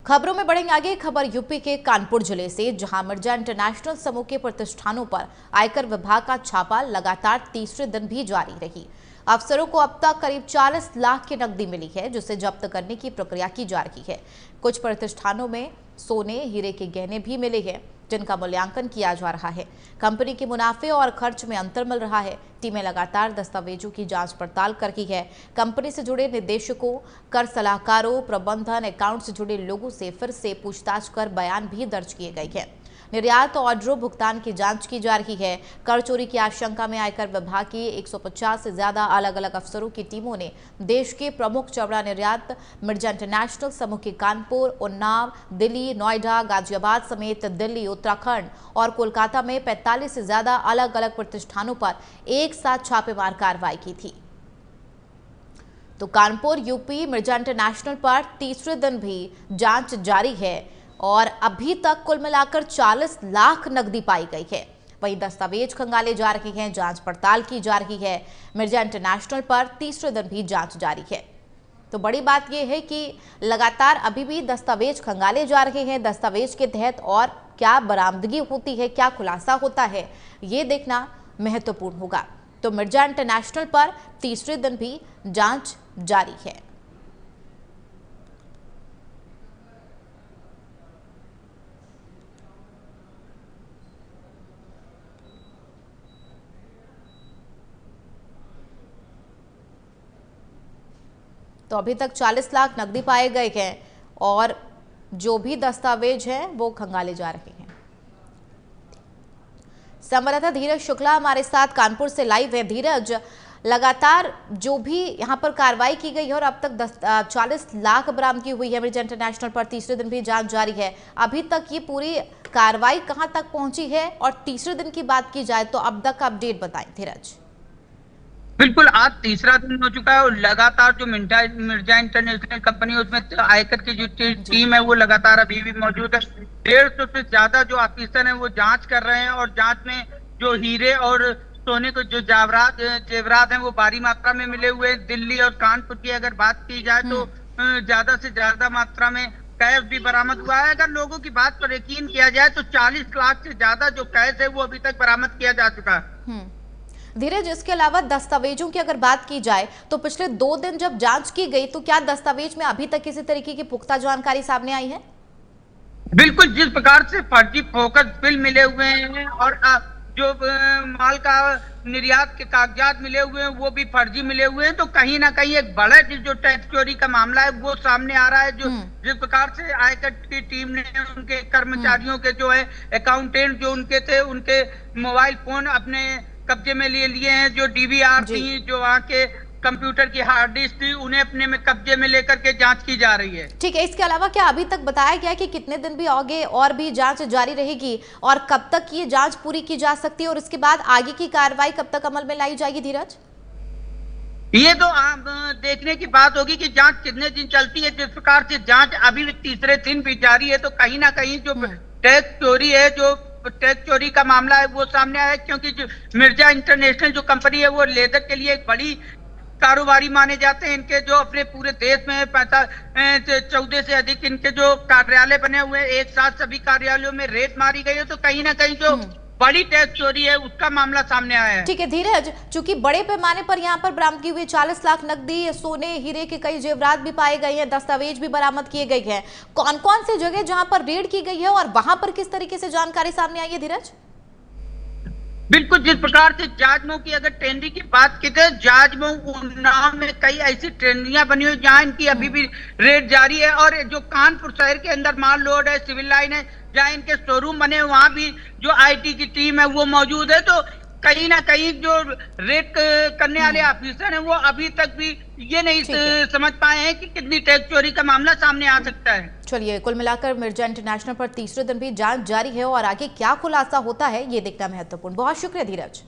खबरों में बढ़ेंगे आगे। खबर यूपी के कानपुर जिले से, जहां मिर्जा इंटरनेशनल समूह के प्रतिष्ठानों पर आयकर विभाग का छापा लगातार तीसरे दिन भी जारी रही। अफसरों को अब तक करीब 40 लाख की नकदी मिली है, जिसे जब्त करने की प्रक्रिया की जा रही है। कुछ प्रतिष्ठानों में सोने हीरे के गहने भी मिले हैं, जिनका मूल्यांकन किया जा रहा है। कंपनी के मुनाफे और खर्च में अंतर मिल रहा है। टीमें लगातार दस्तावेजों की जांच पड़ताल कर रही है। कंपनी से जुड़े निदेशकों, कर सलाहकारों, प्रबंधन, अकाउंट से जुड़े लोगों से फिर से पूछताछ कर बयान भी दर्ज किए गए हैं। निर्यात ऑर्डरों भुगतान की जांच की जा रही है। कर चोरी की आशंका में आयकर विभाग की 150 से ज्यादा अलग अलग अफसरों की टीमों ने देश के प्रमुख चमड़ा निर्यात मिर्जा इंटरनेशनल समूह के कानपुर, उन्नाव, दिल्ली, नोएडा, गाजियाबाद समेत दिल्ली, उत्तराखंड और कोलकाता में 45 से ज्यादा अलग अलग प्रतिष्ठानों पर एक साथ छापेमार कार्रवाई की थी। तो कानपुर यूपी मिर्जा इंटरनेशनल पर तीसरे दिन भी जांच जारी है और अभी तक कुल मिलाकर 40 लाख नकदी पाई गई है। वहीं दस्तावेज खंगाले जा रहे हैं, जांच पड़ताल की जा रही है। मिर्जा इंटरनेशनल पर तीसरे दिन भी जांच जारी है। तो बड़ी बात यह है कि लगातार अभी भी दस्तावेज खंगाले जा रहे हैं। दस्तावेज के तहत और क्या बरामदगी होती है, क्या खुलासा होता है, ये देखना महत्वपूर्ण होगा। तो मिर्जा इंटरनेशनल पर तीसरे दिन भी जांच जारी है। तो अभी तक 40 लाख नकदी पाए गए हैं और जो भी दस्तावेज हैं वो खंगाले जा रहे हैं। संवाददाता धीरज शुक्ला हमारे साथ कानपुर से लाइव है। धीरज, लगातार जो भी यहां पर कार्रवाई की गई है और अब तक 40 लाख बरामदगी हुई है मिर्जा इंटरनेशनल पर, तीसरे दिन भी जांच जारी है। अभी तक ये पूरी कार्रवाई कहां तक पहुंची है और तीसरे दिन की बात की जाए तो अब तक का अपडेट बताएं धीरज। बिल्कुल, आज तीसरा दिन हो चुका है और लगातार जो मिर्जा इंटरनेशनल कंपनी है उसमें आयकर की जो टीम है वो लगातार अभी भी मौजूद है। 150 से ज्यादा जो ऑफिसर हैं वो जांच कर रहे हैं और जांच में जो हीरे और सोने को जो जेवरात हैं वो भारी मात्रा में मिले हुए हैं। दिल्ली और कानपुर की अगर बात की जाए तो ज्यादा से ज्यादा मात्रा में कैश भी बरामद हुआ है। अगर लोगों की बात पर यकीन किया जाए तो 40 लाख से ज्यादा जो कैश है वो अभी तक बरामद किया जा चुका है। धीरज, इसके अलावा दस्तावेजों की अगर बात की जाए तो पिछले 2 दिन जब जांच की गई तो क्या दस्तावेज में अभी तक किसी तरीके की पुख्ता जानकारी सामने आई है? बिल्कुल, जिस प्रकार से फर्जी फोकस बिल मिले हुए हैं और जो माल का निर्यात के कागजात मिले हुए हैं वो भी फर्जी मिले हुए हैं, तो कहीं ना कहीं एक बड़ा जो टैक्स चोरी का मामला है वो सामने आ रहा है। जो जिस प्रकार से आयकर की टीम ने उनके कर्मचारियों के जो है अकाउंटेंट जो उनके थे उनके मोबाइल फोन अपने कब्जे में लिए हैं, जो डीवीआर थी, जो वहाँ के कंप्यूटर की हार्ड डिस्क थी, उन्हें अपने में कब्जे में लेकर के जांच की जा रही है। ठीक है, इसके अलावा क्या अभी तक बताया गया कि कितने दिन भी आगे और भी जांच जारी रहेगी और कब तक ये जांच पूरी की जा सकती है और इसके बाद आगे की कार्रवाई कब तक अमल में लाई जाएगी धीरज? ये तो देखने की बात होगी कि जांच कितने दिन चलती है। जिस प्रकार से जांच अभी भी तीसरे दिन भी जारी है तो कहीं ना कहीं जो टैक्स चोरी है, जो टैक्स चोरी का मामला है वो सामने आया है। क्योंकि जो मिर्जा इंटरनेशनल जो कंपनी है वो लेदर के लिए एक बड़ी कारोबारी माने जाते हैं। इनके जो अपने पूरे देश में 14 से अधिक इनके जो कार्यालय बने हुए हैं, एक साथ सभी कार्यालयों में रेड मारी गई है, तो कहीं ना कहीं जो बड़ी टैक्स चोरी है उसका मामला सामने आया है। ठीक है धीरज, चूंकि बड़े पैमाने पर यहाँ पर बरामदगी हुई 40 लाख नकदी, सोने हीरे के कई जेवरात भी पाए गए हैं, दस्तावेज भी बरामद किए गए हैं। कौन कौन से जगह जहां पर रेड की गई है और वहां पर किस तरीके से जानकारी सामने आई है धीरज? बिल्कुल, जिस प्रकार से जाजमऊ की अगर ट्रेनरी की बात की जाए, जाजमऊ उन्नाव में कई ऐसी ट्रेनरियां बनी हुई जहां इनकी अभी भी रेड जारी है। और जो कानपुर शहर के अंदर माल रोड है, सिविल लाइन है, जहां इनके शोरूम बने वहां भी जो आईटी की टीम है वो मौजूद है। तो कहीं ना कहीं जो रेड करने वाले ऑफिसर हैं वो अभी तक भी ये नहीं समझ पाए हैं कि कितनी टैक्स चोरी का मामला सामने आ सकता है। चलिए, कुल मिलाकर मिर्जा इंटरनेशनल पर तीसरे दिन भी जांच जारी है और आगे क्या खुलासा होता है ये देखना महत्वपूर्ण। बहुत शुक्रिया धीरज।